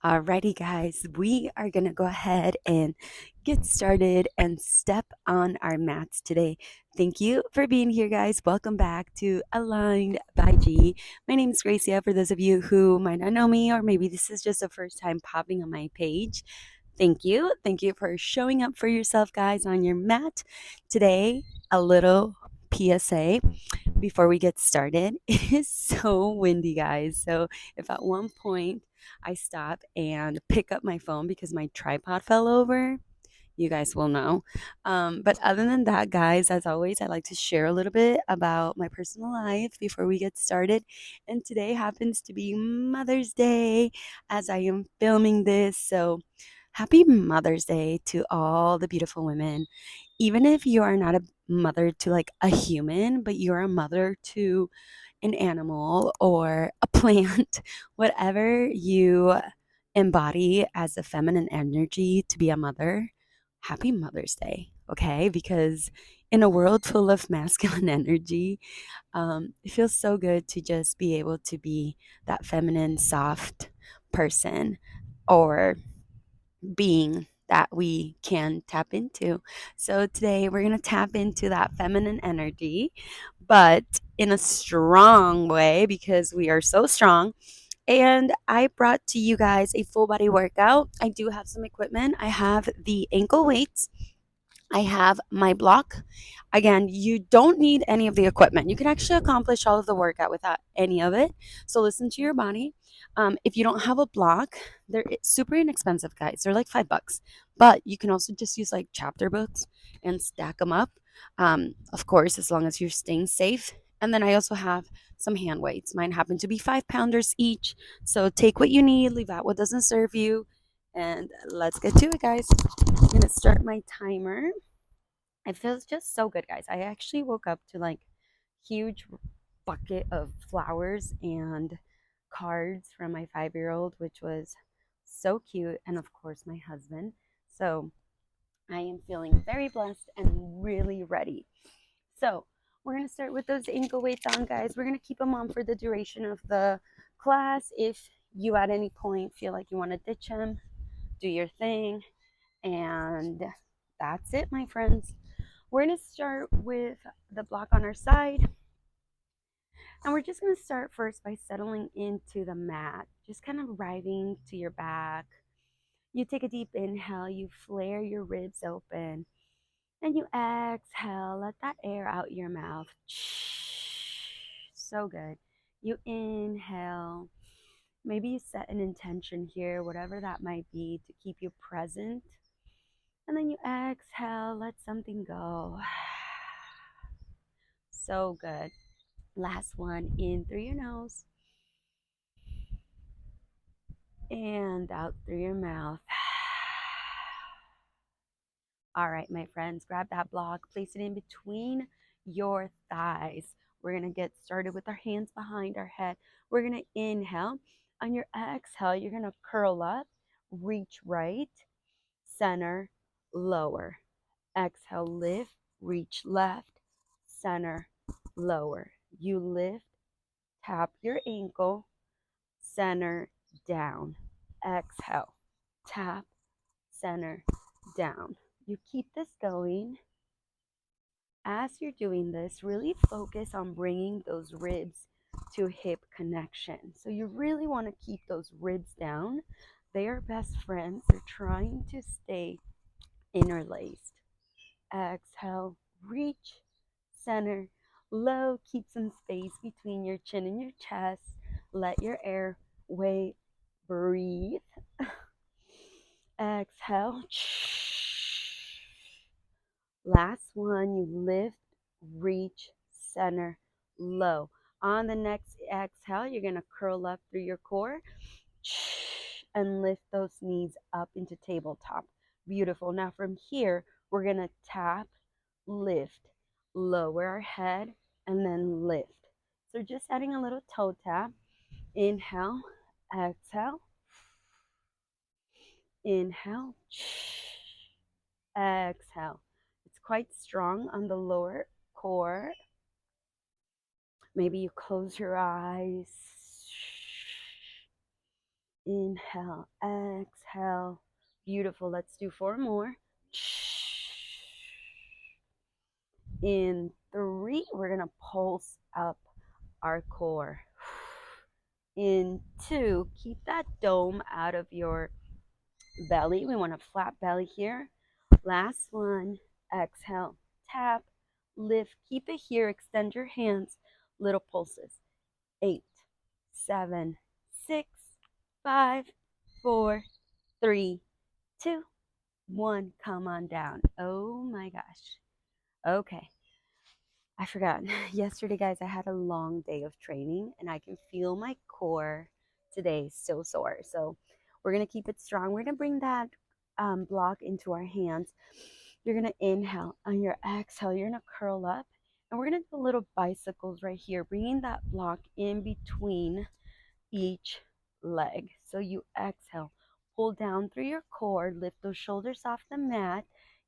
Alrighty, guys, we are going to go ahead and get started and step on our mats today. Thank you for being here, guys. Welcome back to Aligned by G. My name is Gracia. For those of you who might not know me, or maybe this is just the first time popping on my page, thank you. Thank you for showing up for yourself, guys, on your mat. Today, a little PSA before we get started. It is so windy, guys. So if at one point I stop and pick up my phone because my tripod fell over, you guys will know. But other than that, guys, as always, I like to share a little bit about my personal life before we get started. And today happens to be Mother's Day as I am filming this. So happy Mother's Day to all the beautiful women. Even if you are not a mother to like a human, but you're a mother to an animal or a plant, whatever you embody as a feminine energy to be a mother, happy Mother's Day, okay? Because in a world full of masculine energy, it feels so good to just be able to be that feminine, soft person or being that we can tap into. So today we're going to tap into that feminine energy, but in a strong way because we are so strong. And I brought to you guys a full body workout. I do have some equipment. I have the ankle weights. I have my block. Again, you don't need any of the equipment. You can actually accomplish all of the workout without any of it. So listen to your body. If you don't have a block, they're super inexpensive, guys. They're like $5, but you can also just use like chapter books and stack them up. Of course, as long as you're staying safe. And then I also have some hand weights. Mine happen to be 5 pounders each. So take what you need, leave out what doesn't serve you. And let's get to it, guys. I'm going to start my timer. It feels just so good, guys. I actually woke up to like huge bucket of flowers and cards from my 5-year-old, which was so cute, and of course my husband. So I am feeling very blessed and really ready. So we're gonna start with those ankle weights on, guys. We're gonna keep them on for the duration of the class. If you at any point feel like you want to ditch them, do your thing, and that's it, my friends. We're going to start with the block on our side. And we're just going to start first by settling into the mat, just kind of arriving to your back. You take a deep inhale, you flare your ribs open, and you exhale, let that air out your mouth. So good. You inhale. Maybe you set an intention here, whatever that might be, to keep you present. And then you exhale, let something go. So good. Last one, in through your nose and out through your mouth. All right, my friends, grab that block, place it in between your thighs. We're going to get started with our hands behind our head. We're going to inhale. On your exhale, you're going to curl up, reach right, center, lower. Exhale, lift, reach left, center, lower. You lift, tap your ankle, center, down. Exhale, tap, center, down. You keep this going. As you're doing this, really focus on bringing those ribs to hip connection. So you really want to keep those ribs down. They are best friends. They're trying to stay interlaced. Exhale, reach, center, low. Keep some space between your chin and your chest. Let your airway breathe. Exhale. Last one, you lift, reach, center, low. On the next exhale, you're going to curl up through your core and lift those knees up into tabletop. Beautiful. Now from here, we're going to tap, lift, lower our head, and then lift. So just adding a little toe tap. Inhale, exhale, inhale, exhale. It's quite strong on the lower core. Maybe you close your eyes. Inhale, exhale. Beautiful. Let's do 4 more. In 3, we're going to pulse up our core. In 2, keep that dome out of your belly. We want a flat belly here. Last one. Exhale, tap, lift. Keep it here. Extend your hands. Little pulses. 8, 7, 6, 5, 4, 3, 2, 1. Come on down. Oh my gosh. Okay. I forgot. Yesterday, guys, I had a long day of training and I can feel my core today so sore. So we're going to keep it strong. We're going to bring that block into our hands. You're going to inhale. On your exhale, you're going to curl up. And we're going to do little bicycles right here, bringing that block in between each leg. So you exhale, pull down through your core, lift those shoulders off the mat.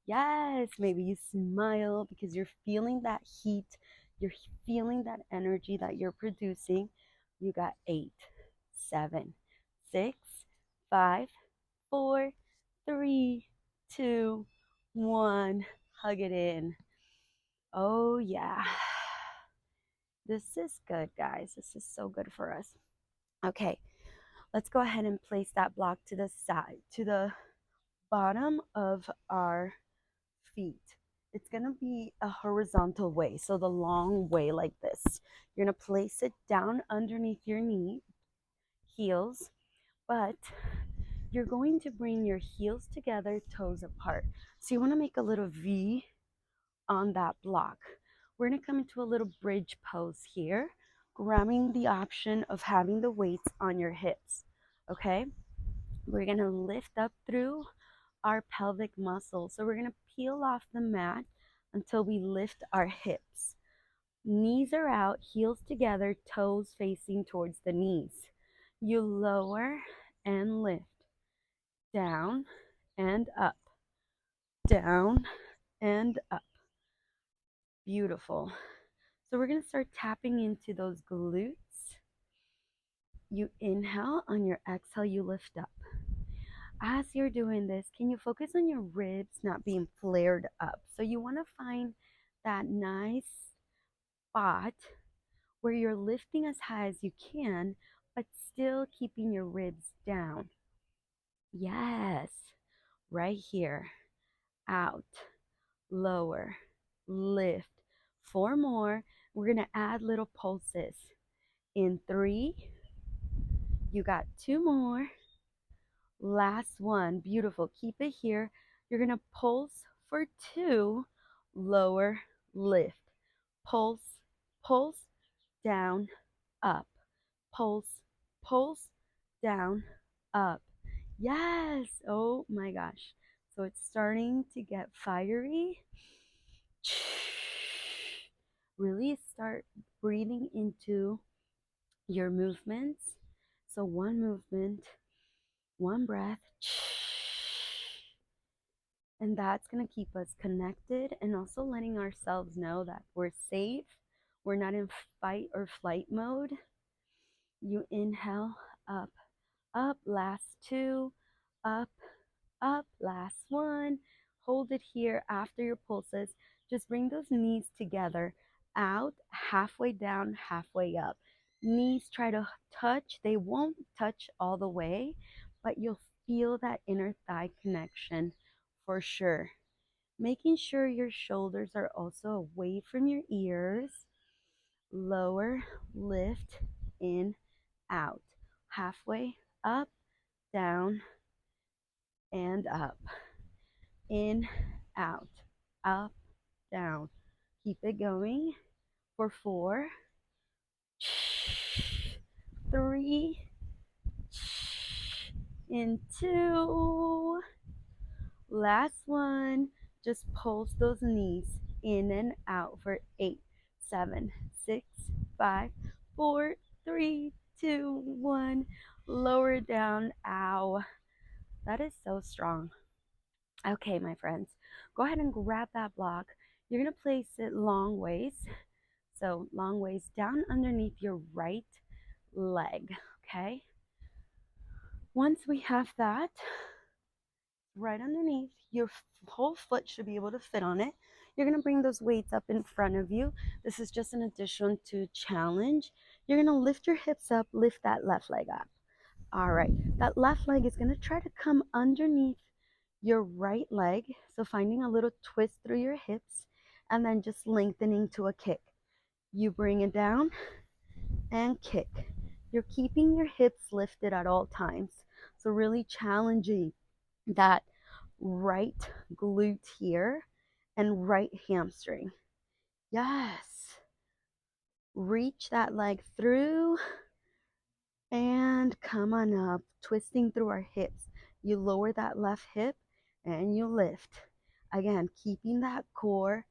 Yes, maybe you smile because you're feeling that heat, you're feeling that energy that you're producing. You got 8, 7, 6, 5, 4, 3, 2, 1. Hug it in. Oh yeah. This is good, guys. This is so good for us. Okay. Let's go ahead and place that block to the side, to the bottom of our feet. It's going to be a horizontal way, so the long way like this. You're going to place it down underneath your knee, heels, but you're going to bring your heels together, toes apart. So you want to make a little V on that block. We're going to come into a little bridge pose here, grabbing the option of having the weights on your hips, okay? We're going to lift up through our pelvic muscles. So we're going to peel off the mat until we lift our hips. Knees are out, heels together, toes facing towards the knees. You lower and lift. Down and up. Down and up. Beautiful. So we're going to start tapping into those glutes. You inhale, on your exhale, you lift up. As you're doing this, can you focus on your ribs not being flared up? So you want to find that nice spot where you're lifting as high as you can, but still keeping your ribs down. Yes, right here. Out, lower, lift. 4 more. We're going to add little pulses. In 3, you got 2 more. Last one. Beautiful. Keep it here. You're going to pulse for 2. Lower, lift. Pulse, pulse, down, up. Pulse, pulse, down, up. Yes. Oh my gosh. So it's starting to get fiery. Really start breathing into your movements. So one movement, one breath, and that's going to keep us connected and also letting ourselves know that we're safe. We're not in fight or flight mode. You inhale, up, up, last 2, up, up, last 1. Hold it here after your pulses. Just bring those knees together, out, halfway down, halfway up. Knees try to touch. They won't touch all the way, but you'll feel that inner thigh connection for sure. Making sure your shoulders are also away from your ears. Lower, lift, in, out. Halfway, up, down, and up. In, out, up, down. Keep it going for 4, 3, in 2. Last one. Just pulse those knees in and out for 8, 7, 6, 5, 4, 3, 2, 1. Lower down. Ow. That is so strong. Okay, my friends, go ahead and grab that block. You're going to place it long ways. So long ways down underneath your right leg, okay? Once we have that right underneath, your whole foot should be able to fit on it. You're going to bring those weights up in front of you. This is just an addition to challenge. You're going to lift your hips up, lift that left leg up. All right, that left leg is going to try to come underneath your right leg. So finding a little twist through your hips and then just lengthening to a kick. You bring it down and kick. You're keeping your hips lifted at all times. So really challenging that right glute here and right hamstring. Yes. Reach that leg through and come on up, twisting through our hips. You lower that left hip and you lift. Again, keeping that core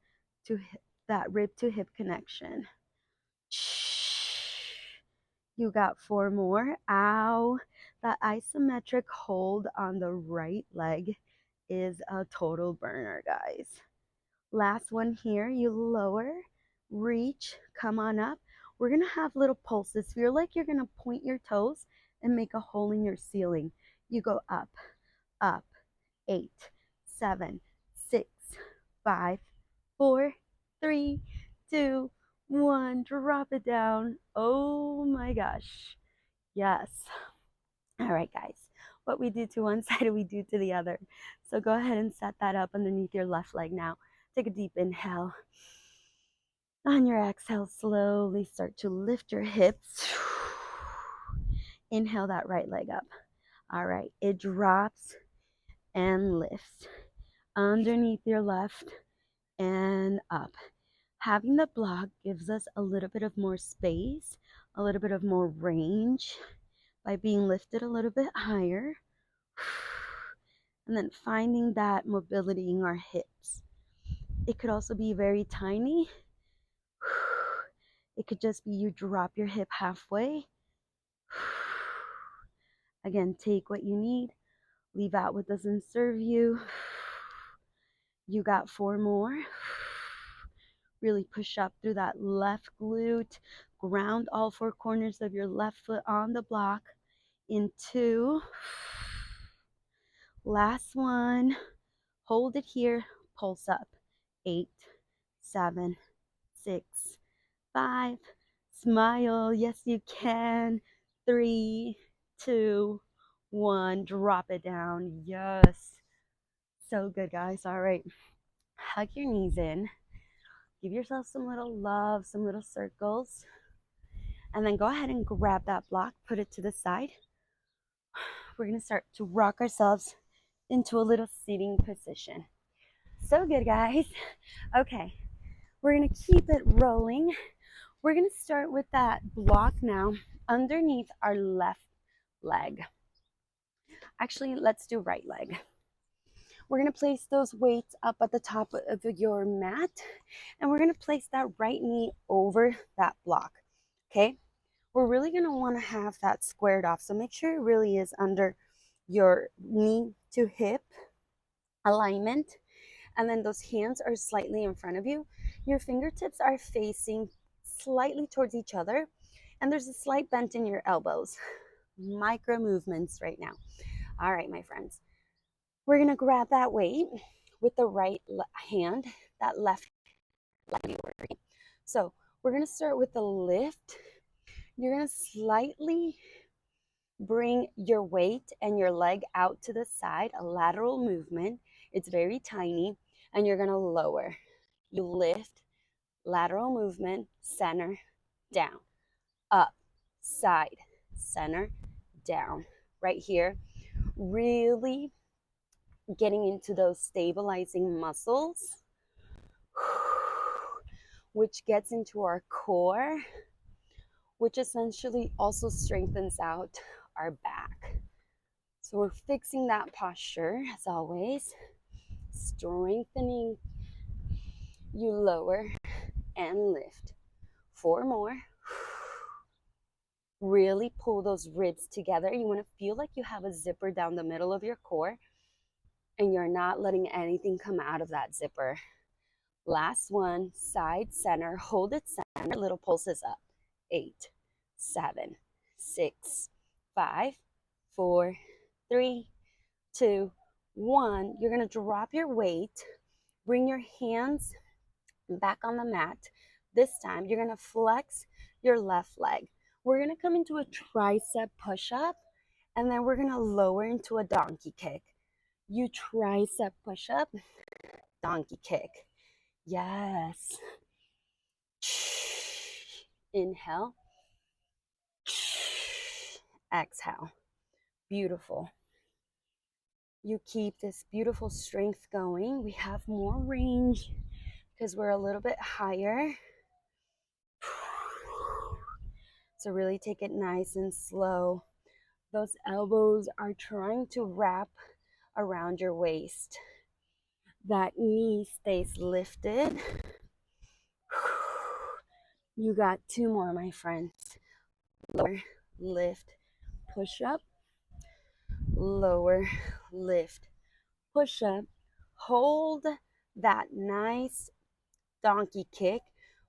to that rib to hip connection. You got 4 more. Ow. That isometric hold on the right leg is a total burner, guys. Last one here. You lower, reach, come on up. We're going to have little pulses. Feel like you're going to point your toes and make a hole in your ceiling. You go up, up, 8, 7, 6, 5, 4, 3, 2, 1. Drop it down. Oh my gosh. Yes. All right, guys. What we do to one side, we do to the other. So go ahead and set that up underneath your left leg now. Take a deep inhale. On your exhale, slowly start to lift your hips. Inhale that right leg up. All right, it drops and lifts underneath your left and up. Having the block gives us a little bit of more space, a little bit of more range by being lifted a little bit higher. And then finding that mobility in our hips. It could also be very tiny. It could just be you drop your hip halfway. Again, take what you need. Leave out what doesn't serve you. You got 4 more. Really push up through that left glute. Ground all 4 corners of your left foot on the block. In 2. Last one. Hold it here. Pulse up. 8, 7, 6, 5. Smile. Yes, you can. 3, 2, 1. Drop it down. Yes. So good, guys. All right. Hug your knees in. Give yourself some little love, some little circles. And then go ahead and grab that block. Put it to the side. We're going to start to rock ourselves into a little seating position. So good, guys. Okay. We're going to keep it rolling. We're going to start with that block now underneath our left leg. Actually, let's do right leg. We're going to place those weights up at the top of your mat, and we're going to place that right knee over that block, okay? We're really going to want to have that squared off, so make sure it really is under your knee to hip alignment, and then those hands are slightly in front of you. Your fingertips are facing slightly towards each other, and there's a slight bend in your elbows. Micro movements right now. All right, my friends. We're going to grab that weight with the right hand, that left leg. So we're going to start with the lift. You're going to slightly bring your weight and your leg out to the side, a lateral movement. It's very tiny, and you're going to lower. You lift, lateral movement, center, down, up, side, center, down. Right here, really getting into those stabilizing muscles, which gets into our core, which essentially also strengthens out our back. So we're fixing that posture as always, strengthening. You lower and lift. 4 more. Really pull those ribs together. You want to feel like you have a zipper down the middle of your core, and you're not letting anything come out of that zipper. Last one, side, center, hold it center, little pulses up. 8, 7, 6, 5, 4, 3, 2, 1. You're going to drop your weight. Bring your hands back on the mat. This time, you're going to flex your left leg. We're going to come into a tricep push-up, and then we're going to lower into a donkey kick. You tricep push-up, donkey kick. Yes. Inhale. Exhale. Beautiful. You keep this beautiful strength going. We have more range because we're a little bit higher. So really take it nice and slow. Those elbows are trying to wrap around your waist. That knee stays lifted. You got 2 more, my friends. Lower, lift, push up. Lower, lift, push up. Hold that nice donkey kick.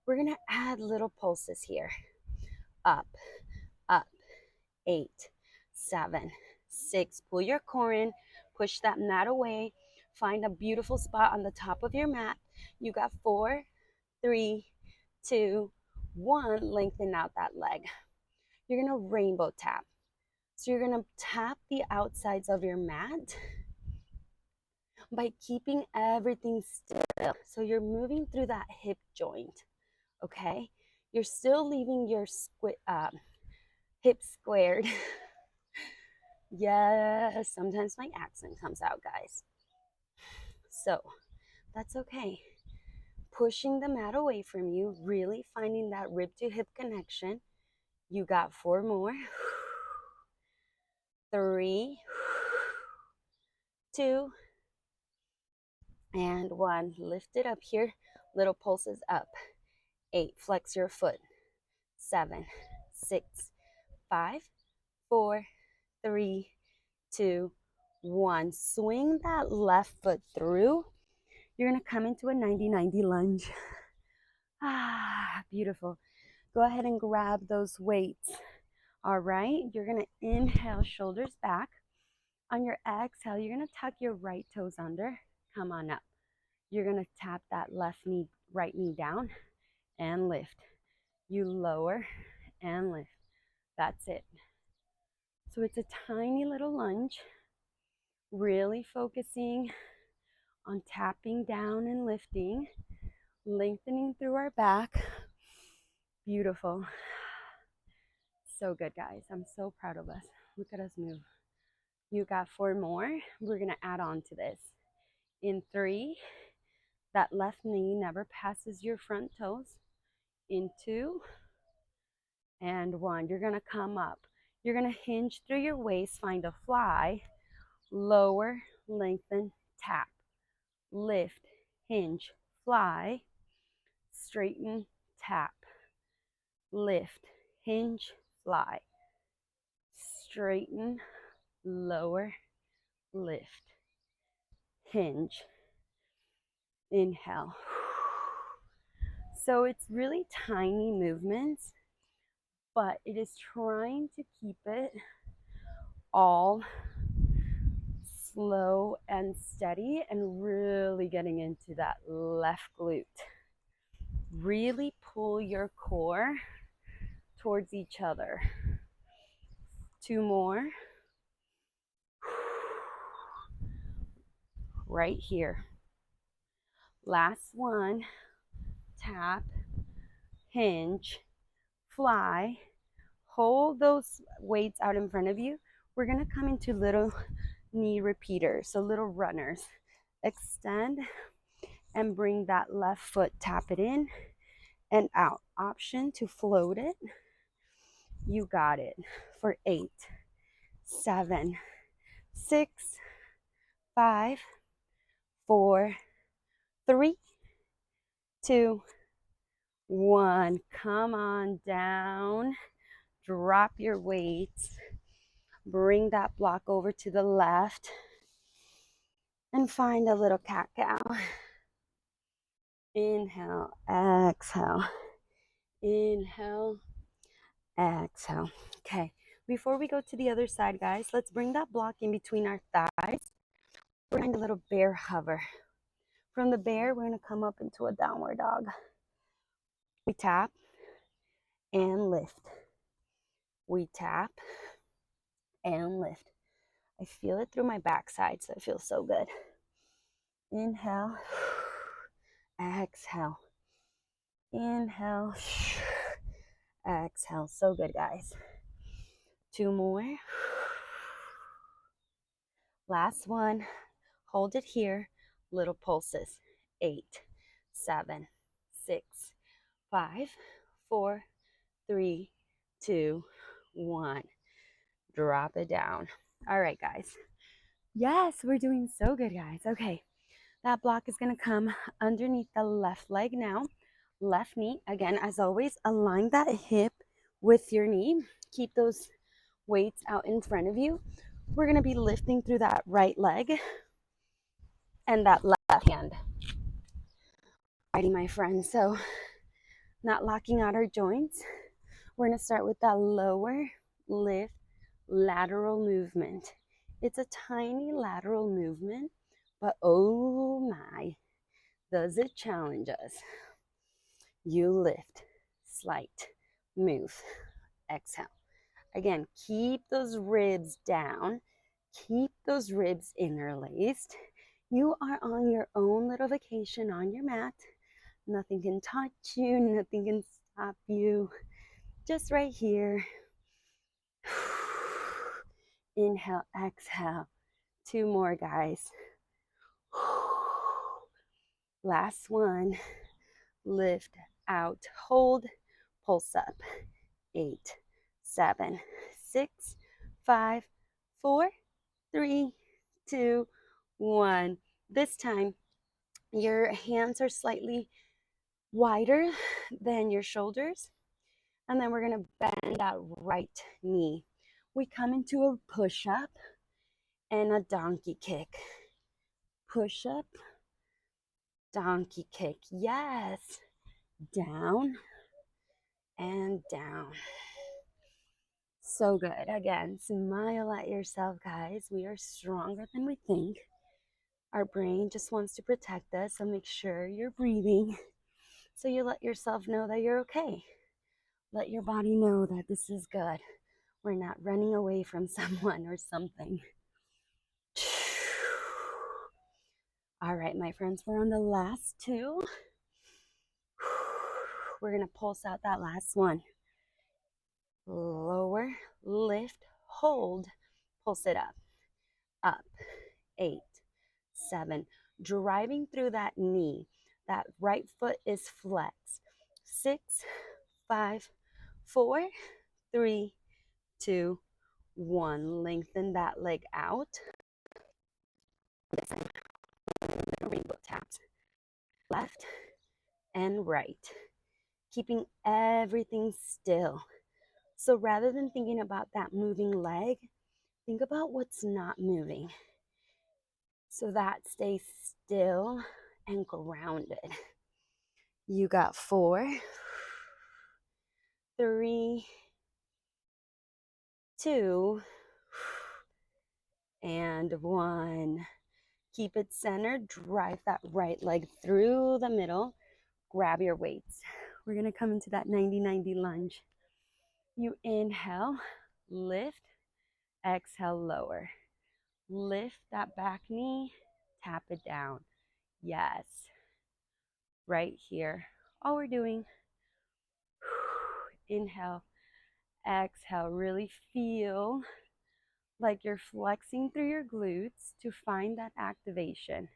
We're going to add little pulses here. Up, up. 8, 7, 6. Pull your core in. Push that mat away. Find a beautiful spot on the top of your mat. You got 4, 3, 2, 1. Lengthen out that leg. You're going to rainbow tap. So you're going to tap the outsides of your mat by keeping everything still. So you're moving through that hip joint, okay? You're still leaving your hip squared. Yes, sometimes my accent comes out, guys. So that's okay. Pushing the mat away from you, really finding that rib to hip connection. You got 4 more. 3, 2, and 1. Lift it up here. Little pulses up. 8. Flex your foot. 7, 6, 5, 4, 3, 2, 1. Swing that left foot through. You're going to come into a 90-90 lunge. Beautiful. Go ahead and grab those weights. All right. You're going to inhale, shoulders back. On your exhale, you're going to tuck your right toes under. Come on up. You're going to tap that right knee down and lift. You lower and lift. That's it. So it's a tiny little lunge, really focusing on tapping down and lifting, lengthening through our back. Beautiful. So good, guys. I'm so proud of us. Look at us move. You got 4 more. We're going to add on to this. In 3, that left knee never passes your front toes. In 2, and 1. You're going to come up. You're going to hinge through your waist, find a fly, lower, lengthen, tap, lift, hinge, fly, straighten, tap, lift, hinge, fly, straighten, lower, lift, hinge, inhale. So it's really tiny movements, but it is trying to keep it all slow and steady and really getting into that left glute. Really pull your core towards each other. 2 more. Right here. Last one. Tap, hinge, fly. Hold those weights out in front of you. We're going to come into little knee repeaters, so little runners. Extend and bring that left foot, tap it in and out. Option to float it. You got it. For 8, 7, 6, 5, 4, 3, 2, 1. Come on down. Drop your weights. Bring that block over to the left and find a little cat-cow. Inhale, exhale. Inhale, exhale. Okay, Before we go to the other side, guys, let's bring that block in between our thighs. We're going to do a little bear hover. From the bear, we're going to come up into a downward dog. We tap and lift. We tap and lift. I feel it through my backside, so it feels so good. Inhale, exhale. Inhale, exhale. So good, guys. 2 more. Last one. Hold it here. Little pulses. 8, 7, 6, 5, 4, 3, 2, 1. Drop it down. All right, guys. Yes, we're doing so good, guys. Okay, that block is going to come underneath the left leg now. Left knee. Again, as always, align that hip with your knee. Keep those weights out in front of you. We're going to be lifting through that right leg and that left hand. Alrighty, my friends. So, not locking out our joints. We're going to start with that lower lift lateral movement. It's a tiny lateral movement, but oh my, does it challenge us. You lift, slight, move, exhale. Again, keep those ribs down. Keep those ribs interlaced. You are on your own little vacation on your mat. Nothing can touch you. Nothing can stop you. Just right here. Inhale, exhale. 2 more, guys. Last one. Lift, out, hold, pulse up. 8, 7, 6, 5, 4, 3, 2, 1. This time, your hands are slightly wider than your shoulders. And then we're going to bend that right knee. We come into a push-up and a donkey kick. Push-up, donkey kick. Yes. Down and down. So good. Again, smile at yourself, guys. We are stronger than we think. Our brain just wants to protect us, so make sure you're breathing. So you let yourself know that you're okay. Let your body know that this is good. We're not running away from someone or something. All right, my friends, we're on the last 2. We're going to pulse out that last one. Lower, lift, hold, pulse it up, up, 8, 7, driving through that knee. That right foot is flexed. 6, 5, 4, 3, 2, 1. Lengthen that leg out. Rainbow taps. Left and right. Keeping everything still. So rather than thinking about that moving leg, think about what's not moving. So that stays still and grounded. You got 4, 3, 2, and 1. Keep it centered. Drive that right leg through the middle. Grab your weights. We're going to come into that 90-90 lunge. You inhale, lift, exhale, lower. Lift that back knee, tap it down. Yes. Right here. All we're doing. Inhale, exhale. Really feel like you're flexing through your glutes to find that activation.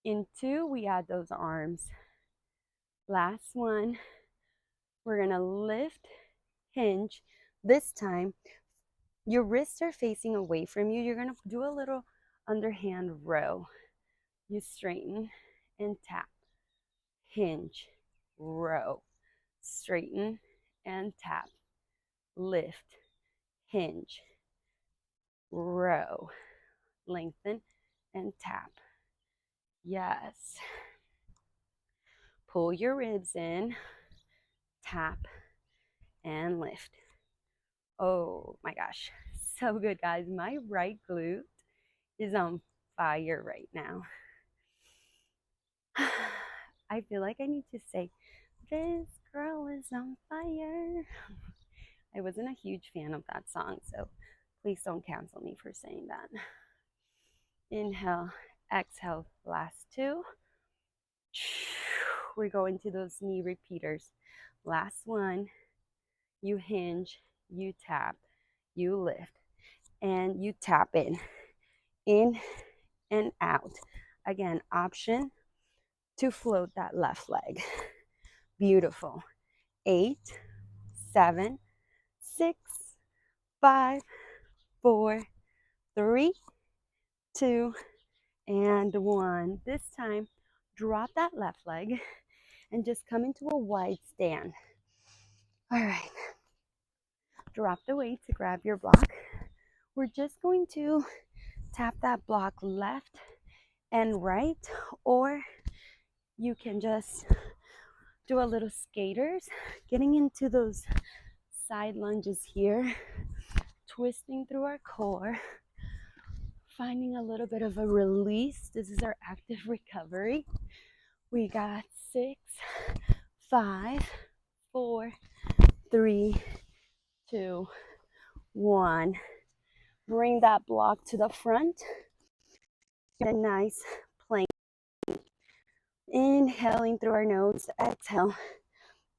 In 2, we add those arms. Last one. We're going to lift, hinge. This time, your wrists are facing away from you. You're going to do a little underhand row. You straighten and tap. Hinge, row, straighten and tap. Lift, hinge, row, lengthen and tap. Yes. Pull your ribs in, tap and lift. Oh my gosh, so good, guys. My right glute is on fire right now. I feel like I need to say, this girl is on fire. I wasn't a huge fan of that song, so please don't cancel me for saying that. Inhale, exhale, last two. We're going to those knee repeaters. Last one, you hinge, you tap, you lift, and you tap in and out. Again, option to float that left leg. Beautiful. 8, 7, 6, 5, 4, 3, 2, and 1. This time, drop that left leg and just come into a wide stand. All right. Drop the weight to grab your block. We're just going to tap that block left and right, or you can just do a little skaters, getting into those side lunges here, twisting through our core, finding a little bit of a release. This is our active recovery. We got 6, 5, 4, 3, 2, 1. Bring that block to the front. A nice plank. Inhaling through our nose, exhale,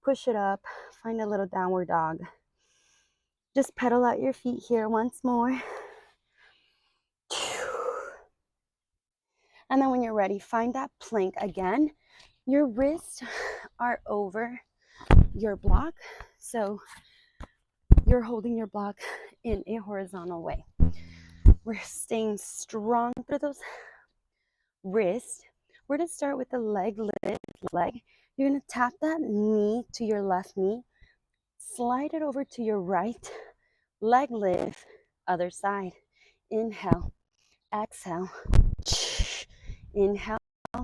push it up, find a little downward dog. Just pedal out your feet here once more. And then when you're ready, find that plank again. Your wrists are over your block, so you're holding your block in a horizontal way. We're staying strong through those wrists. We're going to start with the leg lift. You're going to tap that knee to your left knee, slide it over to your right, leg lift, other side. Inhale, exhale, inhale,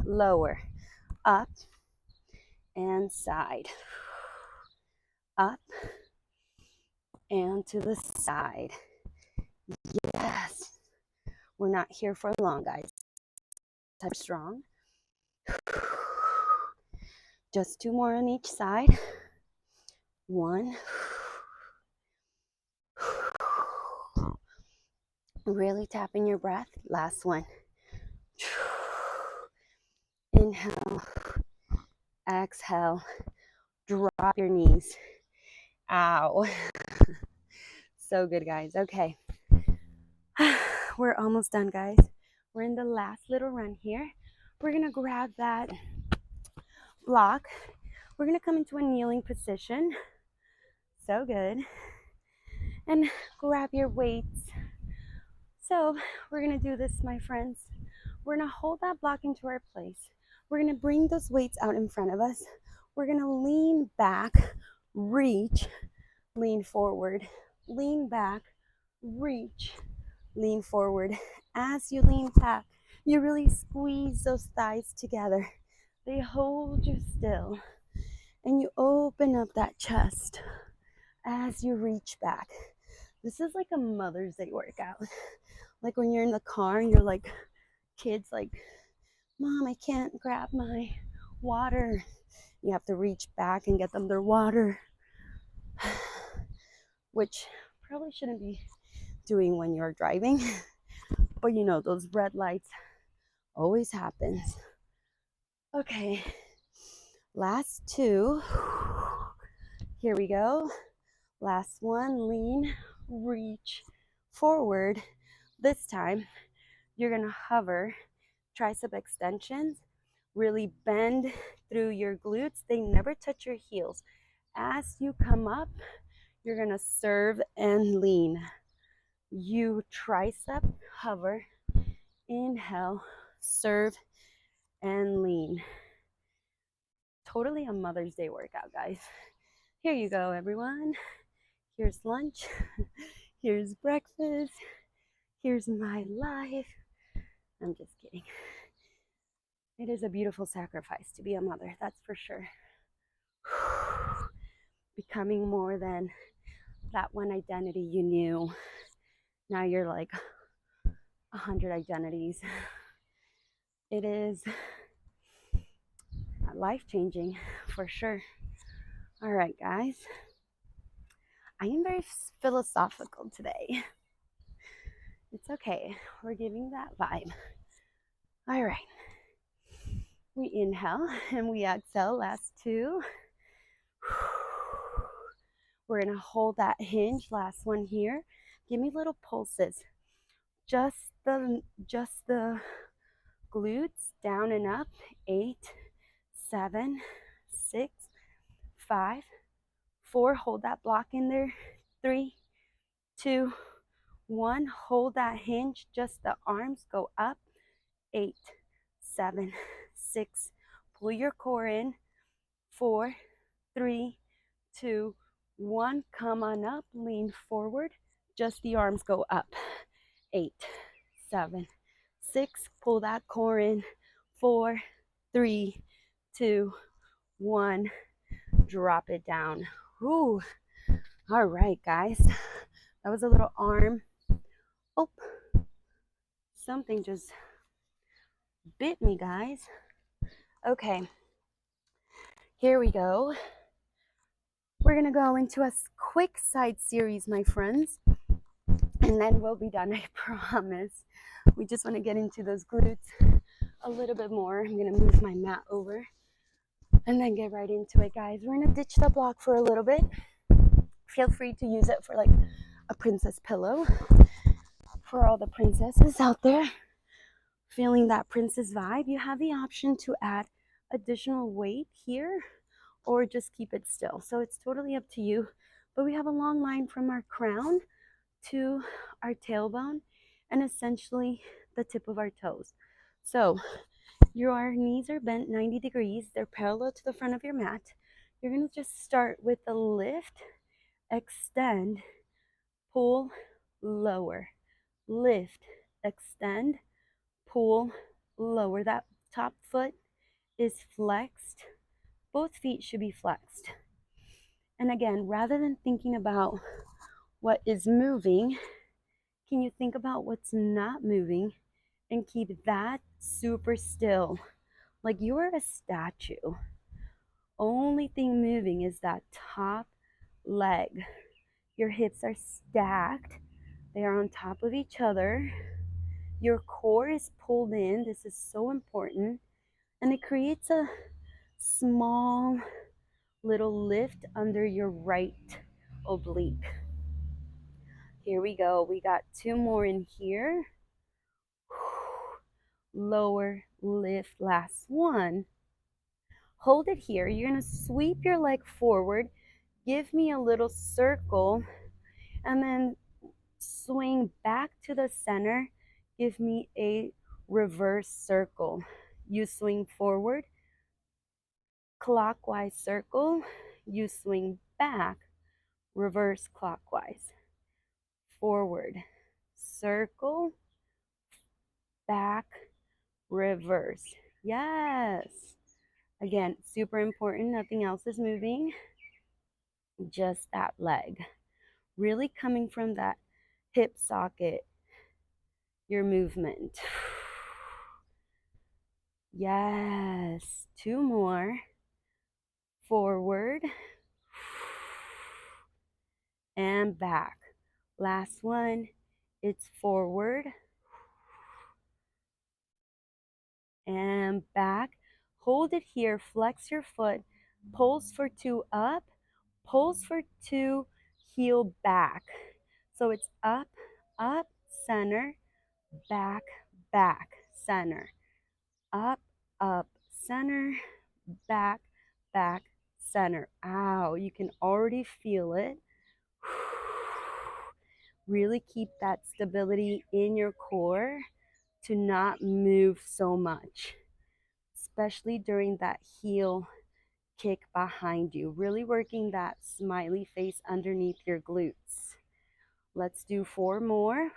lower, up and side, up and to the side. Yes, we're not here for long, guys. Touch strong. Just 2 more on each side. 1. Really tapping your breath. Last one. Inhale, exhale, drop your knees. Ow. So good, guys. Okay. We're almost done, guys. We're in the last little run here. We're going to grab that block. We're going to come into a kneeling position. So good. And grab your weights. So we're going to do this, my friends. We're going to hold that block into our place. We're going to bring those weights out in front of us. We're going to lean back, reach, lean forward, lean back, reach, lean forward. As you lean back, you really squeeze those thighs together. They hold you still. And you open up that chest as you reach back. This is like a Mother's Day workout. Like when you're in the car and you're like, kids like, Mom, I can't grab my water. You have to reach back and get them their water, which probably shouldn't be doing when you're driving. But you know, those red lights always happens. Okay, last 2. Here we go. Last one, lean, reach forward. This time, you're gonna hover, tricep extensions, really bend through your glutes. They never touch your heels. As you come up, you're gonna serve and lean. You tricep, hover, inhale, serve and lean. Totally a Mother's Day workout, guys. Here you go, everyone. Here's lunch. Here's breakfast. Here's my life. I'm just kidding. It is a beautiful sacrifice to be a mother, that's for sure. Becoming more than that one identity you knew, now you're like 100 identities. It is life-changing for sure. All right, guys. I am very philosophical today. It's okay. We're giving that vibe. All right. We inhale and we exhale. Last two. We're going to hold that hinge. Last one here. Give me little pulses. Just the glutes down and up. 8, 7, 6, 5, 4. Hold that block in there. 3, 2, 1. Hold that hinge. Just the arms go up. 8, 7, 6. Pull your core in. 4, 3, 2, 1. Come on up. Lean forward. Just the arms go up. 8, 7, 6. Pull that core in. 4, 3, 2, 1. Drop it down. Ooh. All right, guys. That was a little arm. Oh, something just bit me, guys. Okay. Here we go. We're going to go into a quick side series, my friends. And then we'll be done, I promise. We just want to get into those glutes a little bit more. I'm going to move my mat over and then get right into it, guys. We're going to ditch the block for a little bit. Feel free to use it for like a princess pillow for all the princesses out there feeling that princess vibe. You have the option to add additional weight here or just keep it still. So it's totally up to you. But we have a long line from our crown to our tailbone and essentially the tip of our toes. So your knees are bent 90 degrees. They're parallel to the front of your mat. You're going to just start with the lift, extend, pull, lower, lift, extend, pull, lower. That top foot is flexed. Both feet should be flexed. And again, rather than thinking about what is moving, can you think about what's not moving and keep that super still? Like you are a statue. Only thing moving is that top leg. Your hips are stacked. They are on top of each other. Your core is pulled in. This is so important. And it creates a small little lift under your right oblique. Here we go. We got 2 more in here. Lower, lift, last one. Hold it here. You're going to sweep your leg forward. Give me a little circle. And then swing back to the center. Give me a reverse circle. You swing forward. Clockwise circle. You swing back. Reverse clockwise. Forward. Circle. Back. Reverse. Yes. Again, super important. Nothing else is moving. Just that leg. Really coming from that hip socket. Your movement. Yes. 2 more. Forward. And back. Last one. It's forward. And back. Hold it here. Flex your foot. Pulse for 2 up. Pulse for 2 heel back. So it's up, up, center, back, back, center. Up, up, center, back, back, center. Ow, you can already feel it. Really keep that stability in your core to not move so much, especially during that heel kick behind you. Really working that smiley face underneath your glutes. Let's do 4 more.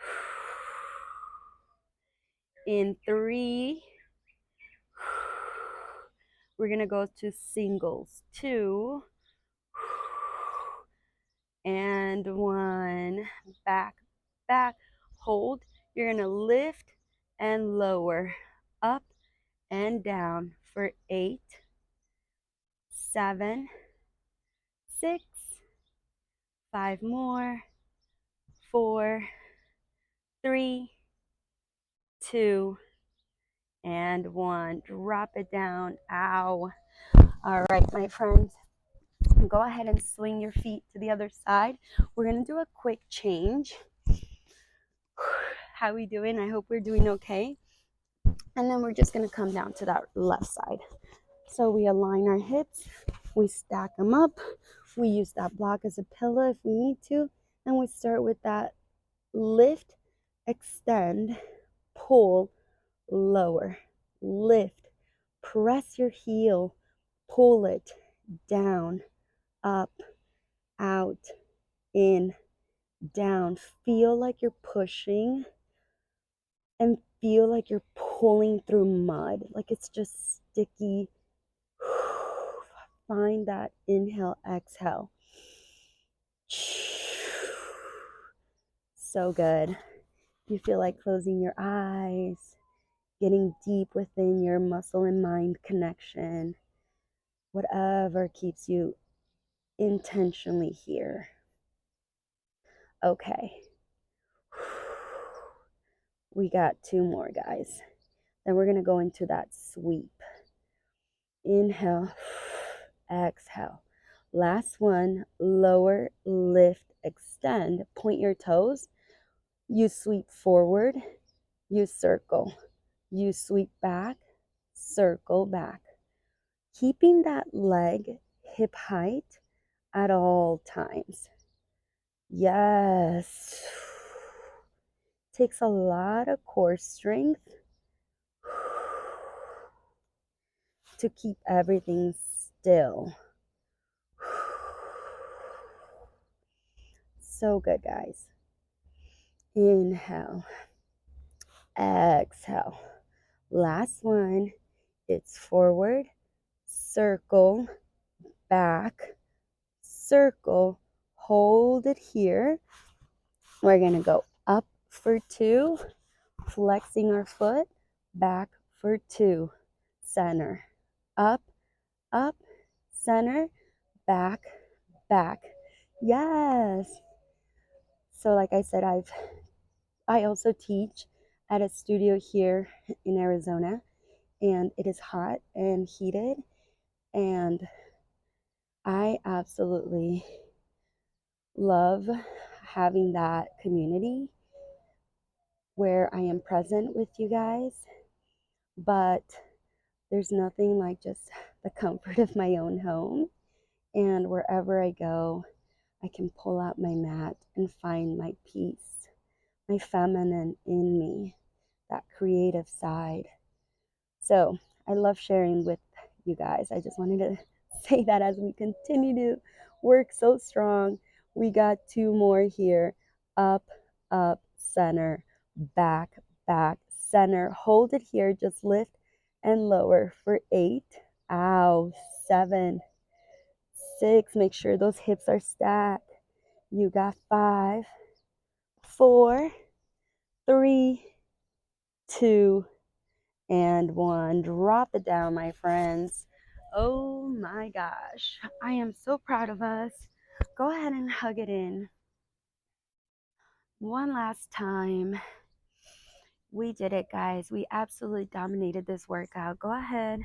In 3, we're going to go to singles. 2, and 1. Back, back, hold. You're gonna lift and lower, up and down for 8, 7, 6, 5 more, 4, 3, 2, and 1. Drop it down. Ow. All right, my friends, go ahead and swing your feet to the other side. We're going to do a quick change. How we doing? I hope we're doing okay. And then we're just going to come down to that left side. So we align our hips, we stack them up, we use that block as a pillow if we need to, and we start with that lift, extend, pull, lower, lift, press your heel, pull it down, up, out, in, down. Feel like you're pushing and feel like you're pulling through mud, like it's just sticky. Find that inhale, exhale. So good. You feel like closing your eyes, getting deep within your muscle and mind connection, whatever keeps you intentionally here. Okay. We got 2 more, guys. Then we're going to go into that sweep. Inhale, exhale. Last one, lower, lift, extend. Point your toes. You sweep forward, you circle. You sweep back, circle back. Keeping that leg hip height at all times. Yes. Takes a lot of core strength to keep everything still. So good, guys. Inhale, exhale. Last one. It's forward, circle, back, circle. Hold it here. We're going to go up for 2, flexing our foot, back for 2, center, up, up, center, back, back. Yes. So like I said, I also teach at a studio here in Arizona, and it is hot and heated, and I absolutely love having that community where I am present with you guys, but there's nothing like just the comfort of my own home. And wherever I go, I can pull out my mat and find my peace, my feminine in me, that creative side. So I love sharing with you guys. I just wanted to say that as we continue to work so strong. We got 2 more here. Up, up, center, back, back, center. Hold it here. Just lift and lower for 8. Ow. 7, 6. Make sure those hips are stacked. You got 5, 4, 3, 2, and 1. Drop it down, my friends. Oh my gosh. I am so proud of us. Go ahead and hug it in. One last time. We did it, guys. We absolutely dominated this workout. Go ahead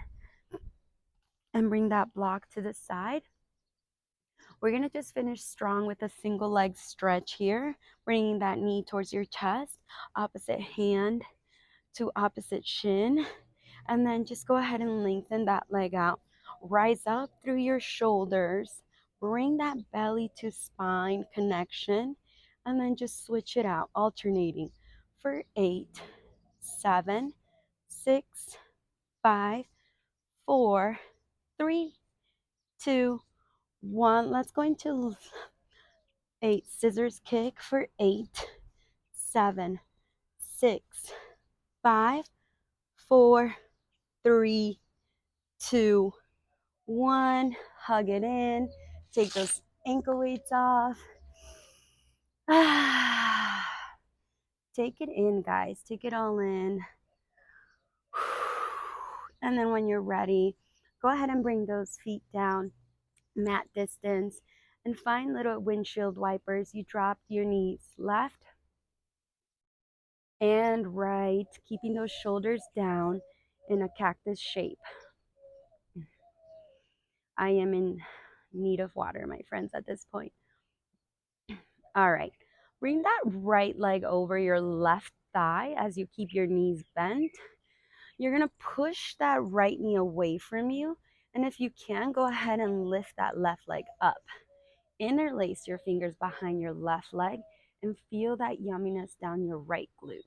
and bring that block to the side. We're going to just finish strong with a single leg stretch here, bringing that knee towards your chest, opposite hand to opposite shin, and then just go ahead and lengthen that leg out. Rise up through your shoulders, bring that belly to spine connection, and then just switch it out, alternating for 8, 7, 6, 5, 4, 3, 2, 1. Let's go into 8 scissors kick for 8, 7, 6, 5, 4, 3, 2, 1. Hug it in. Take those ankle weights off. Take it in, guys. Take it all in. And then when you're ready, go ahead and bring those feet down, mat distance, and find little windshield wipers. You drop your knees left and right, keeping those shoulders down in a cactus shape. I am in need of water, my friends, at this point. All right. Bring that right leg over your left thigh as you keep your knees bent. You're going to push that right knee away from you. And if you can, go ahead and lift that left leg up. Interlace your fingers behind your left leg and feel that yumminess down your right glute.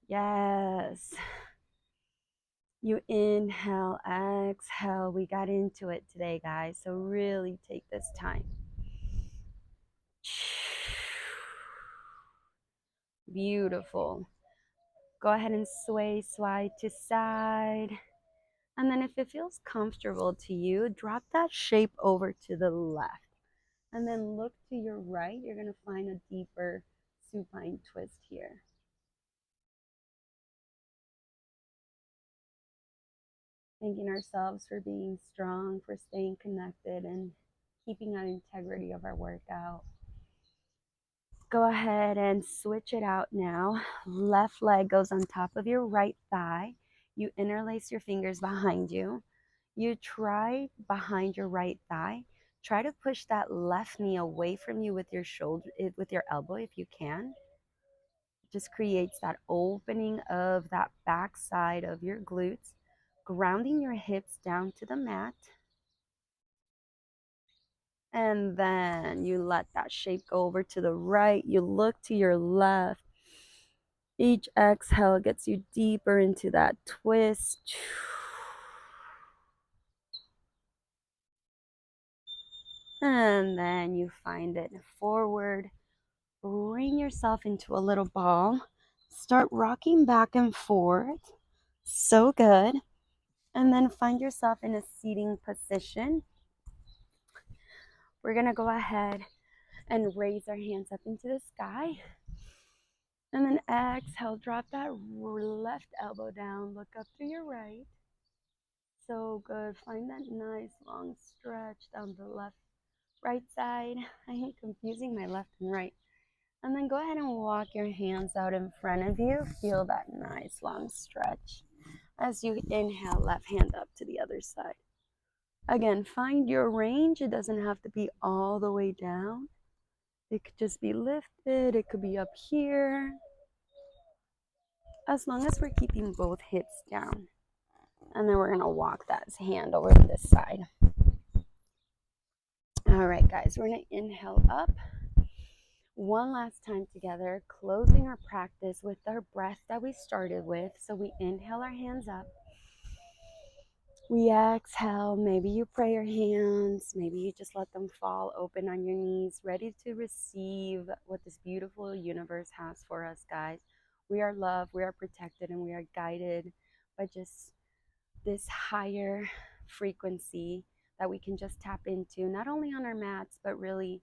Yes. You inhale, exhale. We got into it today, guys. So really take this time. Beautiful. Go ahead and sway side to side. And then if it feels comfortable to you, drop that shape over to the left. And then look to your right. You're going to find a deeper supine twist here. Thanking ourselves for being strong, for staying connected, and keeping that integrity of our workout. Go ahead and switch it out now. Left leg goes on top of your right thigh. You interlace your fingers behind you. You try behind your right thigh. Try to push that left knee away from you with your shoulder, with your elbow if you can. Just creates that opening of that back side of your glutes, grounding your hips down to the mat. And then you let that shape go over to the right. You look to your left. Each exhale gets you deeper into that twist. And then you find it forward. Bring yourself into a little ball. Start rocking back and forth. So good. And then find yourself in a seating position. We're going to go ahead and raise our hands up into the sky. And then exhale, drop that left elbow down. Look up to your right. So good. Find that nice long stretch down the right side. I hate confusing my left and right. And then go ahead and walk your hands out in front of you. Feel that nice long stretch as you inhale, left hand up to the other side. Again, find your range. It doesn't have to be all the way down. It could just be lifted. It could be up here. As long as we're keeping both hips down. And then we're going to walk that hand over to this side. All right, guys, we're going to inhale up. One last time together, closing our practice with our breath that we started with. So we inhale our hands up. We exhale. Maybe you pray your hands. Maybe you just let them fall open on your knees, ready to receive what this beautiful universe has for us, guys. We are loved, we are protected, and we are guided by just this higher frequency that we can just tap into, not only on our mats, but really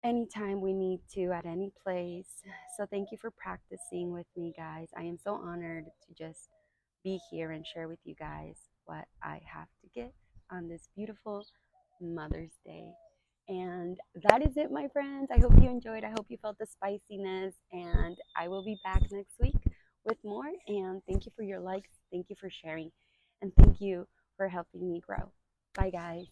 anytime we need to, at any place. So thank you for practicing with me, guys. I am so honored to just be here and share with you guys what I have to give on this beautiful Mother's Day. And that is it, my friends. I hope you enjoyed. I hope you felt the spiciness. And I will be back next week with more. And thank you for your likes. Thank you for sharing. And thank you for helping me grow. Bye, guys.